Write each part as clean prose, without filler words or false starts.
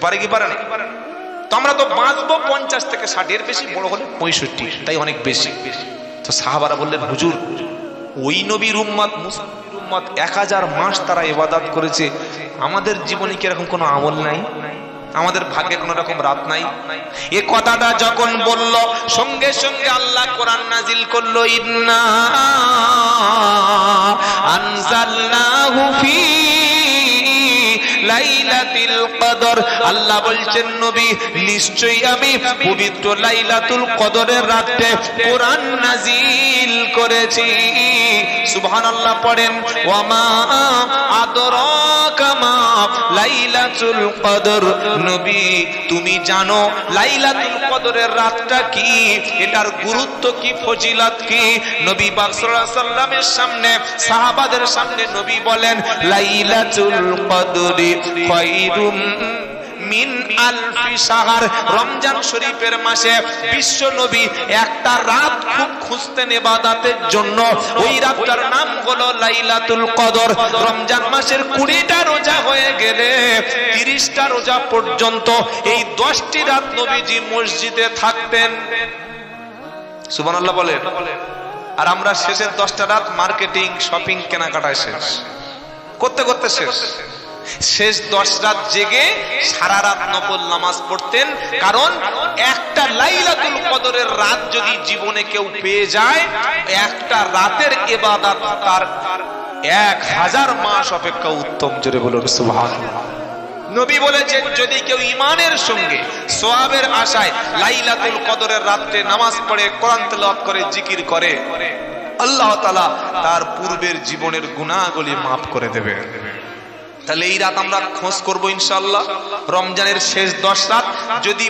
পারে কি পারে না? তো আমরা তো বাঁচবো 50 থেকে 60, এর বেশি বড় হলে 65, তাই অনেক বেশি। তো সাহাবারা বললেন, হুজুর ওই নবীর উম্মত মুসা নবীর উম্মত 1000 মাস তারা ইবাদত করেছে, আমাদের জীবনে কি এরকম কোনো আমল নাই? আমাদের ভাগ্যে কোন রকম রাত নাই? এই কথাটা যখন বলল, সঙ্গে সঙ্গে আল্লাহ কোরআন নাজিল করলো, ইন্না আনজালনাহু ফি লাইলাতুল কদর। আল্লাহ বলছেন, নবী নিশ্চয়ই আমি পবিত্র লাইলাতুল কদরের রাতে কোরআন নাজিল করেছি। সুবহানাল্লাহ পড়েন। ওয়ামা আদরাকা মা লাইলাতুল কদর। নবী তুমি জানো লাইলাতুল কদরের রাতটা কি, এটার গুরুত্ব কি, ফজিলত কি? নবী পাক সাল্লাল্লাহু আলাইহি সাল্লামের সামনে, সাহাবাদের সামনে নবী বলেন, লাইলাতুল কদরি খায়রুম মিন আলফি শাহর। রমজান শরীফের মাসে বিশ্ব নবী একটা রাত খুব খুঁজতেন ইবাদতের জন্য, ওই রাতটার নাম হলো লাইলাতুল কদর। রমজান মাসের 20টা রোজা হয়ে গেলে 30টা রোজা পর্যন্ত এই 10টি রাত নবীজি মসজিদে থাকতেন। সুবহানাল্লাহ বলেন। আর আমরা শেষের 10টা রাত মার্কেটিং, শপিং, কেনাকাটায় শেষ করতে করতে শেষ 10 রাত জেগে সারা রাত নফল নামাজ পড়তেন। কারণ একটা লাইলাতুল কদরের রাত যদি জীবনে কেউ পেয়ে যায়, একটা রাতের ইবাদত তার 1000 মাস অপেক্ষা উত্তম। জোরে বলুন সুবহানাল্লাহ। নবী বলেছেন, যদি কেউ ঈমানের সঙ্গে সওয়াবের আশায় লাইলাতুল কদরের রাতে নামাজ পড়ে, কোরআন তেলাওয়াত করে, জিকির করে, আল্লাহ তাআলা তার পূর্বের জীবনের গুনাহগুলি maaf করে দেবে। তাহলে এই রাত আমরা খোঁজ করব ইনশাআল্লাহ। রমজানের শেষ 10 রাত যদি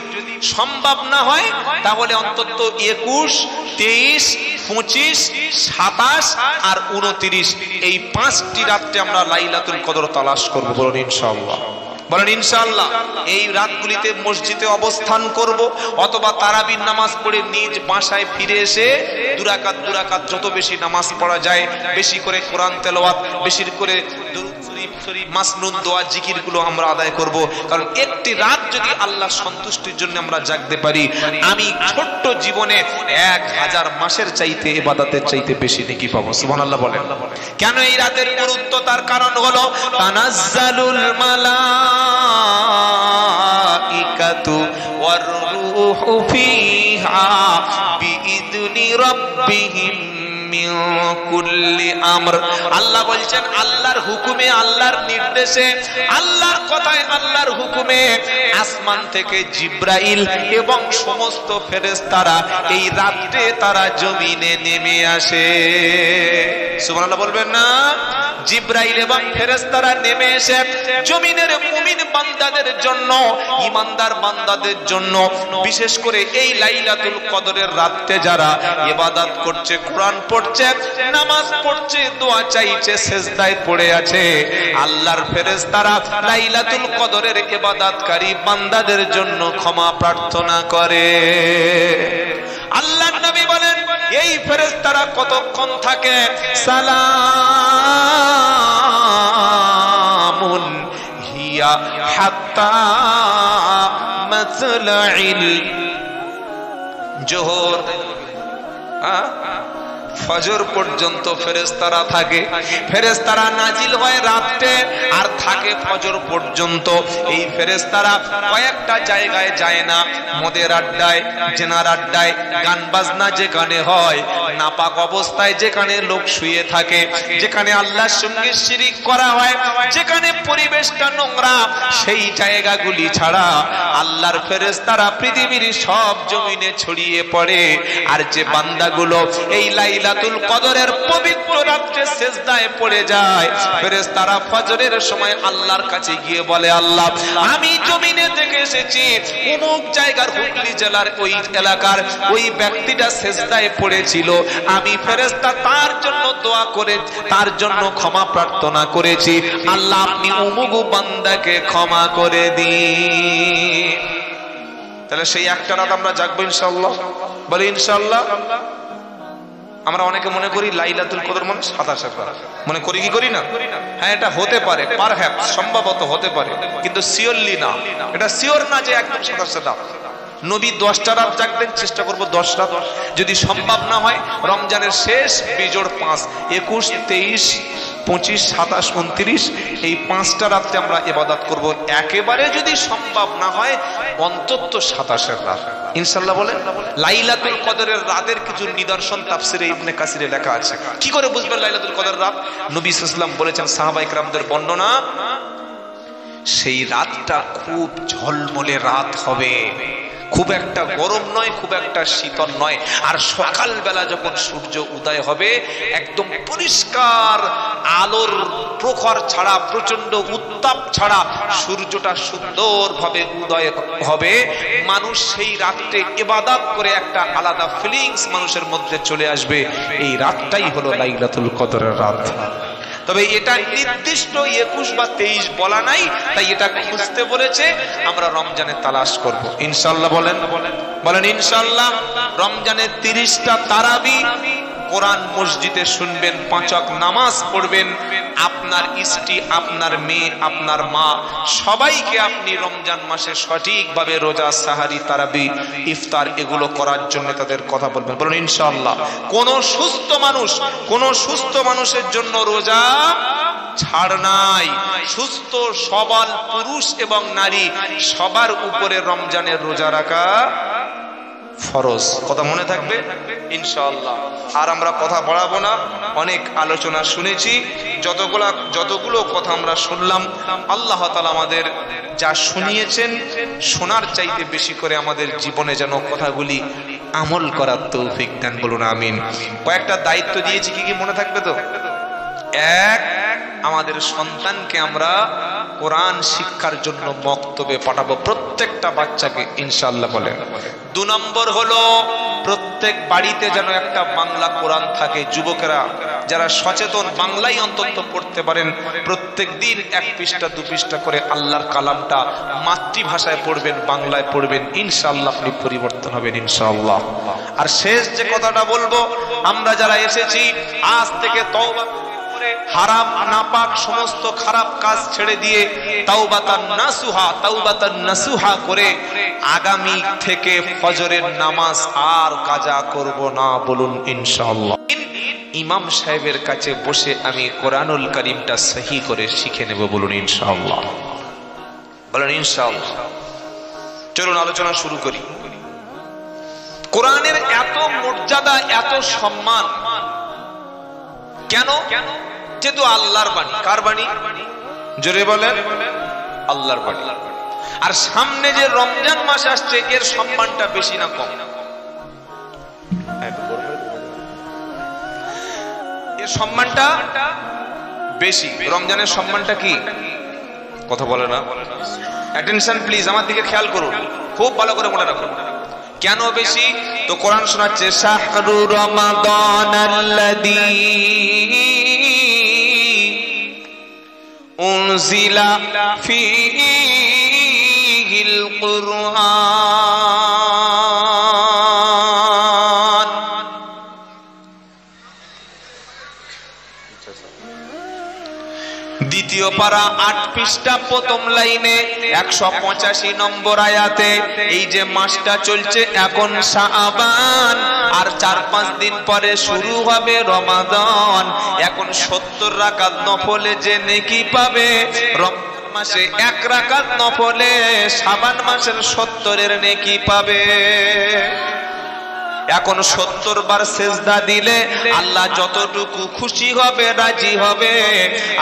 সম্ভব না হয়, তাহলে অন্তত 21, 23, 25, 27 আর 29 এই 5টি রাতে আমরা লাইলাতুল কদর তালাশ করব। বলুন ইনশাআল্লাহ, বলেন ইনশাআল্লাহ। এই রাতগুলিতে মসজিদে অবস্থান করব, অথবা তারাবির নামাজ পড়ে নিজ বাসায় ফিরে এসে 2 রাকাত যত বেশি নামাজ পড়া যায়, বেশি করে কোরআন তেলাওয়াত, বেশি করে দুরূদ শরীফ, মাসনুন দোয়া, জিকিরগুলো আমরা আদায় করব। কারণ একটি রাত যদি আল্লাহ সন্তুষ্টির জন্য আমরা জাগতে পারি, আমি ছোট্ট জীবনে 1000 মাসের চাইতে, ইবাদতের চাইতে বেশি নেকি পাবো। সুবহানাল্লাহ বলেন। কেন এই রাতের গুরুত্ব? তার কারণ হলো তানাজ্জালুল মালাইকাতু ওয়ার রূহু ফিহা বিইذনি রাব্বিহিম মিন কুল্লি আমর। আল্লাহ বলছেন, আল্লাহর হুকুমে, আল্লাহর নির্দেশে, আল্লাহর কথায়, আল্লাহর হুকুমে আসমান থেকে জিব্রাইল এবং সমস্ত ফেরেশতারা এই রাতে তারা জমিনে নেমে আসে। সুবহানাল্লাহ বলবেন না? জিব্রাইল এবং ফেরেশতারা নেমে এসে জমিনের মুমিন বান্দাদের জন্য, ঈমানদার বান্দাদের জন্য, বিশেষ করে এই লাইলাতুল কদরের রাতে যারা ইবাদত করছে, কোরআন পড়ছে, নামাজ পড়ছে, দোয়া চাইছে, সিজদায় পড়ে আছে, আল্লাহর ফেরেশতারা লাইলাতুল কদরের ইবাদতকারী বান্দাদের জন্য ক্ষমা প্রার্থনা করে। আল্লাহর নবী বলেন, এই ফেরেশতারা কতক্ষণ থাকে? সালামুন হিয়া হাত্তা মাতলাইল জোহর, ফজর পর্যন্ত ফেরেশতারা থাকে। ফেরেশতারা নাজিল হয় রাতে আর থাকে ফজর পর্যন্ত। এই ফেরেশতারা কয়েকটা জায়গায় যায় না, মদের আড্ডায়, জেনার আড্ডায়, গান বাজনা যেখানে হয়, নাপাক অবস্থায় যেখানে লোক শুয়ে থাকে, যেখানে আল্লাহর সঙ্গে শিরিক করা হয়, যেখানে পরিবেশটা নোংরা, সেই জায়গাগুলি ছাড়া আল্লাহর ফেরেশতারা পৃথিবীর সব জমিনে ছড়িয়ে পড়ে। আর যে বান্দাগুলো এই লাইলাতুল কদরের পবিত্র রাতে সিজদায় পড়ে যায়, ফেরেশতারা ফজরের সময় আল্লাহর কাছে গিয়ে বলে, আল্লাহ আমি জমিনে দেখে এসেছি অমুক জায়গার, হুগলি জেলার ওই এলাকার ওই ব্যক্তিটা সিজদায় পড়েছিল, আমি ফেরেশতা তার জন্য দোয়া করে, তার জন্য ক্ষমা প্রার্থনা করেছি, আল্লাহ আপনি অমুক বান্দাকে ক্ষমা করে দিন। তাহলে সেই একটা রাত আমরা জাগবো ইনশাআল্লাহ। বলি ইনশাআল্লাহ। আমরা অনেকে মনে করি লাইলাতুল কদর মানে 27 রাত, মনে করি কি করি না? হ্যাঁ, এটা হতে পারে, পারহ্যাপস, সম্ভবত হতে পারে, কিন্তু শিওরলি না। এটা শিওর না যে একদম 27 রাত। নবী 10টা রাত জাগবেন, চেষ্টা করব 10 রাত। যদি সম্ভব না হয় রমজানের শেষ বিজোড় 5, 21, 23, 25, 27, 29 এই 5টা রাতে আমরা ইবাদত করব। একেবারে যদি সম্ভব না হয় অন্তত 27 রাত ইনশাআল্লাহ বলেন। লাইলাতুল কদরের রাতের কিছু নিদর্শন তাফসিরে ইবনে কাসিরে লেখা আছে। কি করে বুঝবেন লাইলাতুল কদর রাত? নবী সাল্লাল্লাহু আলাইহি ওয়াসাল্লাম বলেছেন, সাহাবায়ে কেরামদের বর্ণনা, সেই রাতটা খুব ঝলমলে রাত হবে, খুব একটা গরম নয়, খুব একটা শীতল নয়। আর সকাল বেলা যখন সূর্য উদয় হবে, একদম পরিষ্কার আলোর প্রখর ছাড়া, প্রচন্ড উত্তাপ ছাড়া সূর্যটা সুন্দরভাবে উদয় হবে। মানুষ সেই রাত্রে ইবাদত করে একটা আলাদা ফিলিংস মানুষের মধ্যে চলে আসবে। এই রাতটাই হলো লাইলাতুল কদরের রাত। তবে এটা নির্দিষ্ট 21 বা 23 বলা নাই, তাই এটা খুঁজতে বলেছে। আমরা রমজানে তালাশ করব ইনশাআল্লাহ বলেন, বলেন ইনশাআল্লাহ। রমজানে 30টা তারাবি কোরআন মসজিদে শুনবেন, 5 ওয়াক্ত নামাজ পড়বেন। আপনার স্ত্রী, আপনার মেয়ে, আপনার মা সবাইকে আপনি রমজান মাসে সঠিকভাবে রোজা, সাহারি, তারাবি, ইফতার এগুলো করার জন্য তাদের কথা বলবেন, বলুন ইনশাআল্লাহ। কোন সুস্থ মানুষের জন্য রোজা ছাড় নাই। সুস্থ সবল পুরুষ এবং নারী সবার উপরে রমজানের রোজা রাখা ফরজ। কথা মনে থাকবে ইনশাআল্লাহ। আর আমরা কথা বাড়াবো না, অনেক আলোচনা শুনেছি। যতগুলো কথা আমরা শুনলাম, আল্লাহ তাআলা আমাদের যা শুনিয়েছেন শোনার চাইতে বেশি করে আমাদের জীবনে যেন কথাগুলি আমল করার তৌফিক দেন, বলুন আমিন। কয়েকটা দায়িত্ব দিয়েছি, কি কি মনে থাকবে তো? এক, আমাদের সন্তানকে আমরা কোরআন শিক্ষার জন্য মক্তবে পাঠাবো, প্রত্যেকটা বাচ্চাকে ইনশাআল্লাহ বলেন। 2 নম্বর হলো প্রত্যেক বাড়িতে যেন একটা বাংলা কোরআন থাকে। যুবকেরা যারা সচেতন, বাংলাই অন্তত পড়তে পারেন, প্রত্যেক দিন 1 পৃষ্ঠা 2 পৃষ্ঠা করে আল্লাহর কালামটা মাতৃভাষায় পড়বেন, বাংলায় পড়বেন, ইনশাআল্লাহ আপনি পরিবর্তন হবেন ইনশাআল্লাহ। আর শেষ যে কথাটা বলবো, আমরা যারা এসেছি আজ থেকে তওবা, হারাম নাপাক সমস্ত খারাপ কাজ ছেড়ে দিয়ে তাওবাতান নাসুহা করে আগামী থেকে ফজরের নামাজ আর কাজা করব না, বলুন ইনশাআল্লাহ। ইমাম সাহেবের কাছে বসে আমি কোরআনুল কারীমটা সহি করে শিখে নেব, বলুন ইনশাআল্লাহ, বলুন ইনশাআল্লাহ। চলুন আলোচনা শুরু করি। কোরআনের এত মর্যাদা, এত সম্মান কেন? যেহেতু আল্লাহর বাণী। কার বাণী? জোরে বলেন, আল্লাহর বাণী। আর সামনে যে রমজান মাস আসছে, এর সম্মানটা বেশি না কম? এর সম্মানটা বেশি। রমজানের সম্মানটা কি? কথা বলে না। অ্যাটেনশন প্লিজ, আমার দিকে খেয়াল করুন, খুব ভালো করে মনে রাখুন। কেন বেশি? তো কোরআন শোনাচ্ছে, শাহরু রমাদানাল্লাযী উনজিলা ফীহিল কুরআন। দ্বিতীয় পারা 8 পৃষ্ঠা প্রথম লাইনে 185 নম্বর আয়াতে, এই যে মাসটা চলছে এখন শাবান, আর 4-5 দিন পরে শুরু হবে রমাদান। এখন 70 রাকাত নফলে যে নেকি পাবে, রমজান মাসে 1 রাকাত নফলে শাবান মাসের 70-এর নেকি পাবে। এখন 70 বার সেজদা দিলে আল্লাহ যতটুকু খুশি হবে, রাজি হবে।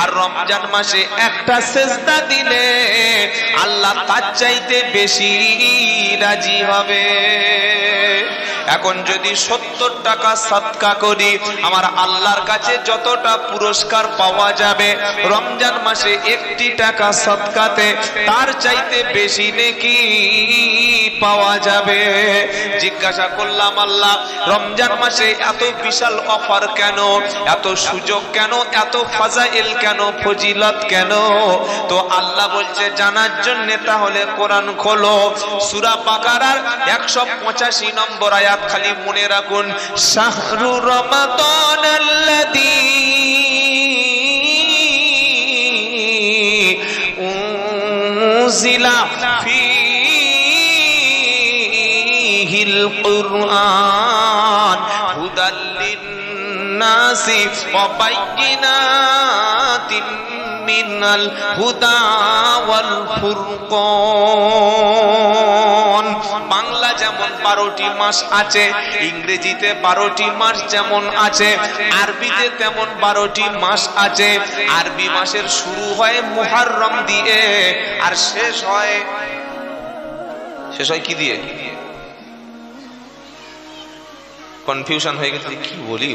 আর রমজান মাসে একটা সেজদা দিলে আল্লাহ তার চাইতে বেশি রাজি হবে। এখন যদি 70 টাকা সাদকা করি, আমার আল্লাহর কাছে যতটা পুরস্কার পাওয়া যাবে, রমজান মাসে 1 টাকা সাদকাতে তার চাইতে বেশি নেকি পাওয়া যাবে। জিজ্ঞাসা করলাম, আল্লাহ রমজান মাসে এত বিশাল অফার কেন, এত সুযোগ কেন, এত ফাজাইল কেন, ফজিলত কেন? তো আল্লাহ বলছে জানার জন্য তাহলে কোরআন খোলো। সূরা বাকারার 185 নম্বর আয়াত আয়াত খালি মনে রাখুন, শাহরু রমাদানাল্লাযী উনজিলা ফীহিল কুরআন হুদাল লিন-নাসি ওয়া বাইয়িনাতিন মিনাল হুদা ওয়াল ফুরকান। বাংলা যেমন 12টি মাস আছে, ইংরেজিতে 12টি মাস যেমন আছে, আরবিতে তেমন 12টি মাস আছে। আরবি মাসের শুরু হয় মুহররম দিয়ে আর শেষ হয় কি দিয়ে? কনফিউশন হয়ে গেছে, কি বলি,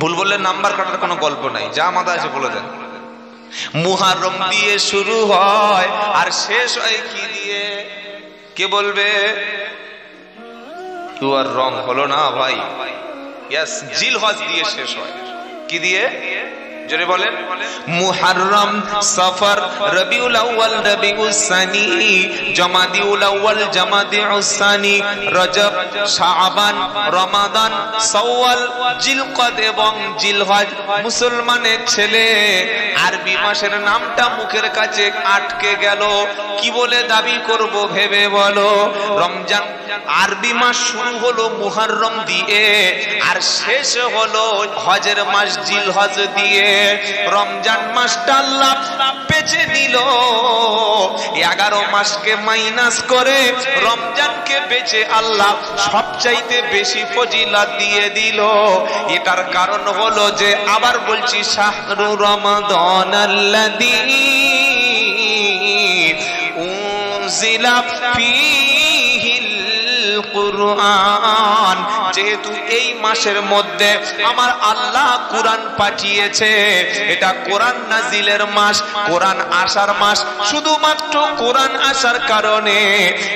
ভুল বললে নাম্বার কাটার কোনো গল্প নাই, যা মাথা আছে বলে দেন। মুহররম দিয়ে শুরু হয় আর শেষ হয় কি দিয়ে? কে বলবে? ইউ আর রং, হলো না ভাই। ইয়েস, জিলহজ দিয়ে শেষ হয়। কি দিয়ে? জোরে বলেন। মুহররম, সফর, রবিউল আউয়াল, রবিউস সানি, জামাদিউল আউয়াল, জামাদিউস সানি, রজব, শাবান, রমাদান, শাওয়াল, জিলকদ এবং জিলহজ। মুসলমানের ছেলে আরবি মাসের নামটা মুখের কাছে আটকে গেল, কি বলে দাবি করব ভেবে বলো। রমজান আরবি মাস শুরু হলো মুহররম দিয়ে আর শেষ হলো হজের মাস জিলহজ দিয়ে। রমজান মাসটা আল্লাহ বেছে নিল, 11 মাসকে মাইনাস করে রমজানকে বেছে আল্লাহ সবচাইতে বেশি ফজিলত দিয়ে দিল। এটার কারণ হলো যে, আবার বলছি, শাহরু রমাদানাল্লাযী উনজিলা ফীহিল কুরআন। যেহেতু এই মাসের মধ্যে আমার আল্লাহ কোরআন পাঠিয়েছে, এটা কোরআন নাজিলের মাস, কোরআন আসার মাস। শুধুমাত্র কোরআন আসার কারণে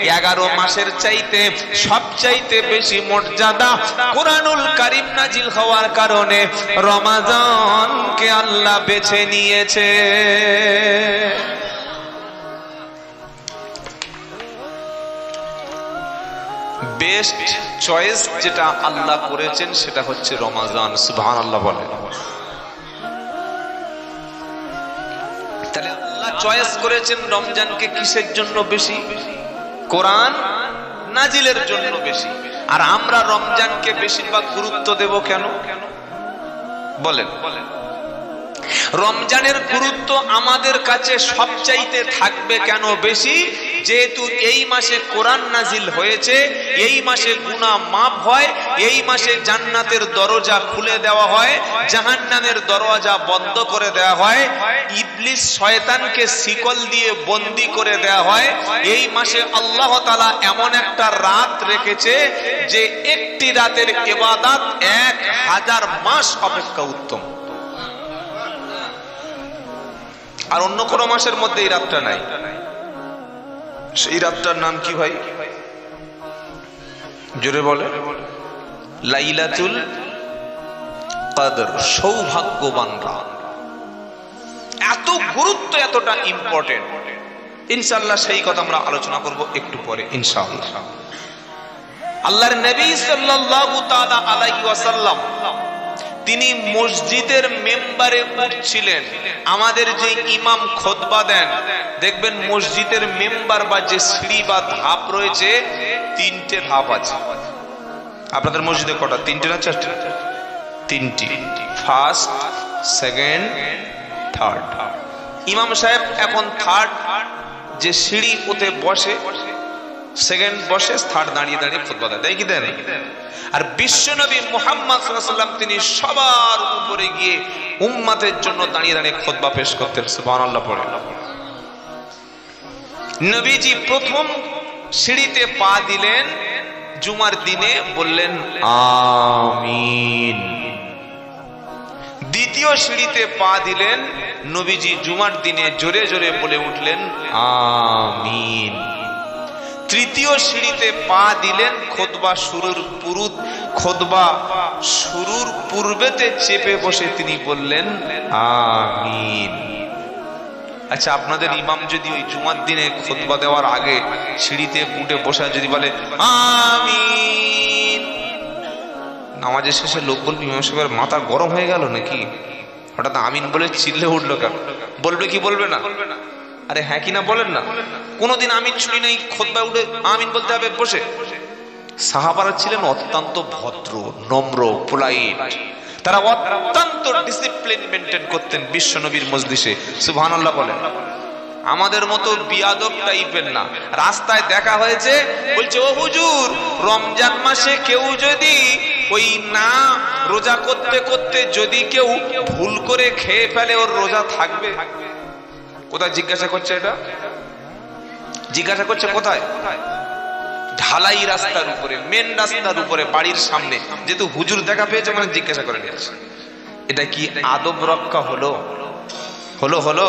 11 মাসের চাইতে সবচাইতে বেশি মর্যাদা কোরআনুল কারীম নাজিল হওয়ার কারণে রমাদানকে আল্লাহ বেছে নিয়েছে। বেস্ট চয়েস যেটা আল্লাহ করেছেন সেটা হচ্ছে রমাদান। সুবহানাল্লাহ বলেন। তাহলে আল্লাহ চয়েস করেছেন রমজানকে কিসের জন্য বেশি? কোরআন নাজিলের জন্য বেশি। আর আমরা রমজানকে বেশিরভাগ গুরুত্ব দেব কেন বলেন? রমজানের গুরুত্ব আমাদের কাছে সবচাইতে থাকবে কেন বেশি? যেহেতু এই মাসে কোরআন নাজিল হয়েছে, এই মাসে গুনাহ মাফ হয়, এই মাসে জান্নাতের দরজা খুলে দেওয়া হয়, জাহান্নামের দরজা বন্ধ করে দেওয়া হয়, ইবলিস শয়তানকে শিকল দিয়ে বন্দী করে দেওয়া হয়। এই মাসে আল্লাহ তাআলা এমন একটা রাত রেখেছে যে একটি রাতের ইবাদত 1000 মাস অপেক্ষা উত্তম। আর অন্য কোন মাসের মধ্যে এই রাতটা নাই। সেই রাতটার নাম কি ভাই? জোরে বলে। লাইলাতুল কদর, সৌভাগ্যবান রাত। এত গুরুত্ব, এতটা ইম্পর্টেন্ট। ইনশাআল্লাহ সেই কথা আমরা আলোচনা করব একটু পরে ইনশাআল্লাহ। আল্লাহর নবী সাল্লাল্লাহু তাআলা আলাইহি ওয়াসাল্লাম তিনি মসজিদের মেম্বারে উঠছিলেন। আমাদের যে ইমাম খুতবা দেন, দেখবেন মসজিদের মেম্বার বা যে সিঁড়ি বা ধাপ রয়েছে, 3টে ধাপ আছে। আপনাদের মসজিদে কটা? 3টে না 4টে? 3টি। First, second, third. ইমাম সাহেব এখন থার্ড যে সিঁড়ি ওতে বসে, সেকেন্ড বসে, থার্ড দাঁড়িয়ে দাঁড়িয়ে খুতবা দেয়, তাই কি দেন? আর বিশ্বনবী মুহাম্মদ সাল্লাল্লাহু আলাইহি ওয়াসাল্লাম তিনি সবার উপরে গিয়ে উম্মতের জন্য দাঁড়িয়ে দাঁড়িয়ে খুতবা পেশ করতেন। সুবহানাল্লাহ পড়ে। নবীজি প্রথম সিঁড়িতে পা দিলেন জুমার দিনে, বললেন আমিন। দ্বিতীয় সিঁড়িতে পা দিলেন নবীজি জুমার দিনে, জোরে জোরে বলে উঠলেন আমিন। তৃতীয় সিঁড়িতে পা দিলেন খুতবা শুরুর পূর্বেতে চেপে বসে তিনি বললেন আমিন। আচ্ছা, আপনাদের ইমাম যদি ওই জুমার দিনে খুতবা দেওয়ার আগে সিঁড়িতে উঠে বসে যদি বলে আমিন, নামাজের শেষে লোক বলবে ইমাম সাহেবের মাথা গরম হয়ে গেল নাকি, হঠাৎ আমিন বলে চিল্লে উঠলো কেন? বলবে কি বলবে না? আরে হ্যাঁ কি না বলেন না? কোনোদিন আমিন শুনি নাই, খুতবায় উঠে আমিন বলতে হবে বসে। সাহাবারা ছিলেন অত্যন্ত ভদ্র, নম্র, পোলাইট। তারা অত্যন্ত ডিসিপ্লিন মেনটেন করতেন বিশ্ব নবীর মজলিসে। সুবহানাল্লাহ বলেন। আমাদের মতো বিয়াদব টাইপের না। রাস্তায় দেখা হয়েছে, বলছে ও হুজুর, রমজান মাসে কেউ যদি ওই না রোজা করতে করতে যদি কেউ ভুল করে খেয়ে ফেলে, ওর রোজা থাকবে? কোথায় জিজ্ঞাসা করছে? এটা জিজ্ঞাসা করছে কোথায়? ঢালাই রাস্তার উপরে, মেন রাস্তার উপরে, বাড়ির সামনে। যেহেতু হুজুর দেখা পেয়েছে মানে জিজ্ঞাসা করে নিয়েছে। এটা কি আদব রক্ষা হলো? হলো হলো?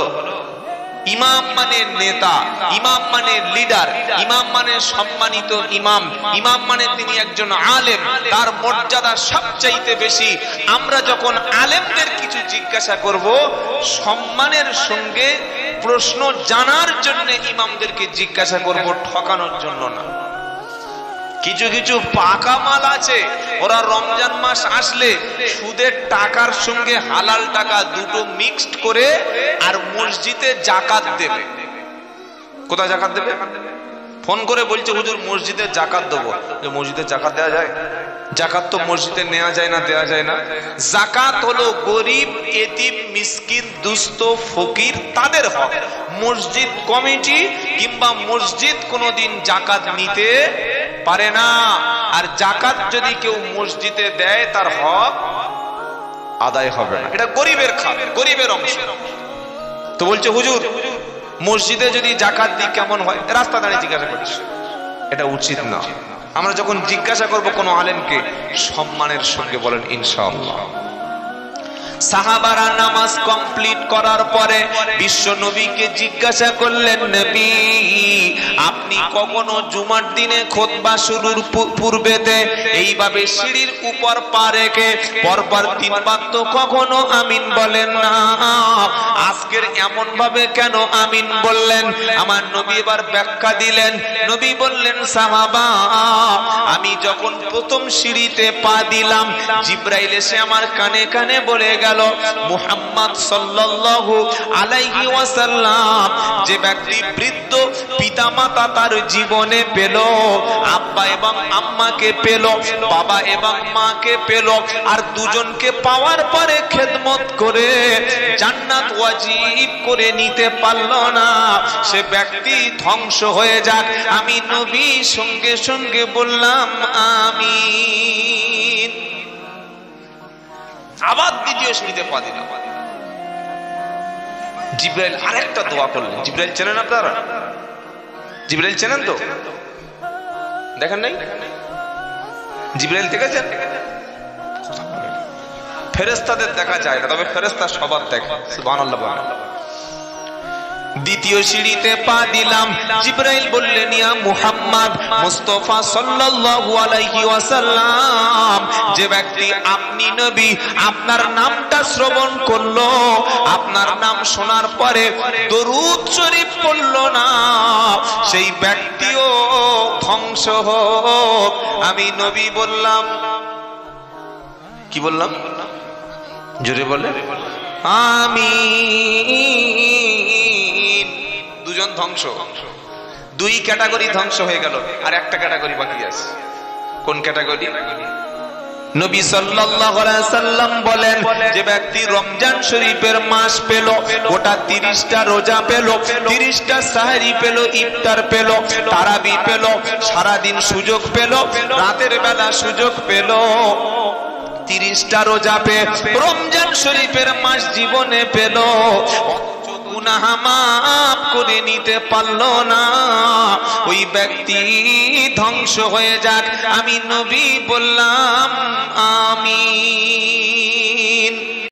ইমাম মানে নেতা, ইমাম মানে লিডার, ইমাম মানে সম্মানিত ইমাম, ইমাম মানে তিনি একজন আলেম, তার মর্যাদা সবচাইতে বেশি। আমরা যখন আলেমদের কিছু জিজ্ঞাসা করব, সম্মানের সঙ্গে প্রশ্ন জানার জন্য ইমামদেরকে জিজ্ঞাসা করব, ঠকানোর জন্য না। কিছু কিছু পাকা মাল আছে, ওরা রমজান মাস আসলে সুদের টাকার সঙ্গে হালাল টাকা দুটো মিক্সড করে আর মসজিদে জাকাত দেবে। কোথায় জাকাত দেবে? ফোন করে বলছে হুজুর মসজিদে জাকাত দেবো। মসজিদে জাকাত দেওয়া যায়? জাকাত তো মসজিদে নেওয়া যায় না, দেওয়া যায় না। জাকাত হলো গরিব, এতিম, মিসকিন, দুস্থ, ফকির, তাদের হক। মসজিদ কমিটি কিংবা মসজিদ কোনোদিন জাকাত নিতে পারে না। আর জাকাত যদি কেউ মসজিদে দেয়, তার হক আদায় হবে না। এটা গরিবের খাত, গরিবের অংশ। তো বলছে হুজুর মসজিদে যদি জাকাত দিই কেমন হয়? রাস্তা দাঁড়িয়ে জিজ্ঞাসা করছে, এটা উচিত না। আমরা যখন জিজ্ঞাসা করব কোনো আলেমকে, সম্মানের সঙ্গে বলেন ইনশাআল্লাহ। সাহাবারা নামাজ কমপ্লিট করার পরে বিশ্ব নবীকে জিজ্ঞাসা করলেন, নবী আপনি কখনো জুমার দিনে খুতবা শুরুর পূর্বেতে এইভাবে সিঁড়ির উপর পা রেখে পরপর তিনবার তো কখনো আমিন বলেন না, আজকের এমন ভাবে কেন আমিন বললেন? আমার নবী এবার ব্যাখ্যা দিলেন। নবী বললেন, সাহাবা আমি যখন প্রথম সিঁড়িতে পা দিলাম, জিবরাইল এসে আমার কানে কানে বলে গেল, মুহাম্মদ সাল্লাল্লাহু আলাইহি ওয়াসাল্লাম, যে ব্যক্তি বৃদ্ধ পিতামাতা তার জীবনে পেল, আব্বা এবং আম্মাকে পেল, বাবা এবং মাকে পেল, আর দুজনকে পাওয়ার পরে খেদমত করে জান্নাত ওয়াজিব করে নিতে পারল না, সে ব্যক্তি ধ্বংস হয়ে যাক। আমি নবী সঙ্গে সঙ্গে বললাম আমিন। আবার দ্বিতীয় সিঁড়িতে পা দিলাম। জিবরাইল আরেকটা দোয়া করলেন। জিবরাইল চেনেন আপনারা? জিবরাইল চেনেন তো? দেখেন নাই? জিবরাইল দেখেছেন? ফেরেশতাদের দেখা যায় না, তবে ফেরেশতা সবার দেখে। সুবহানাল্লাহ বলেন। দ্বিতীয় সিঁড়িতে পা দিলাম। জিবরাইল বললেন, ইয়া মুহাম্মদ মুস্তাফা সাল্লাল্লাহু আলাইহি ওয়াসাল্লাম, যে ব্যক্তি আপনি নবী, আপনার নামটা শ্রবণ করলো, আপনার নাম শোনার পরে দরুদ শরীফ পড়লো না, সেই ব্যক্তিও ধ্বংস হোক। আমি নবী বললাম, কি বললাম? জোরে বলে আমিন। দুজন ধ্বংস, দুই ক্যাটাগরি ধ্বংস হয়ে গেল, আর একটা ক্যাটাগরি বাকি আছে। কোন ক্যাটাগরি? নবী সাল্লাল্লাহু আলাইহি সাল্লাম বলেন, যে ব্যক্তি রমজান শরীফের মাস পেল, গোটা 30টা রোজা পেল, 30টা সাহরি পেল, ইফতার পেল, তারাবি পেল, সারা দিন সুযোগ পেল, রাতের বেলা সুযোগ পেল, 30টা রোজা পেয়ে রমজান শরীফের মাস জীবনে পেল, গুনাহ মাফ করে নিতে পারলো না, ওই ব্যক্তি ধ্বংস হয়ে যাক। আমি নবী বললাম আমিন।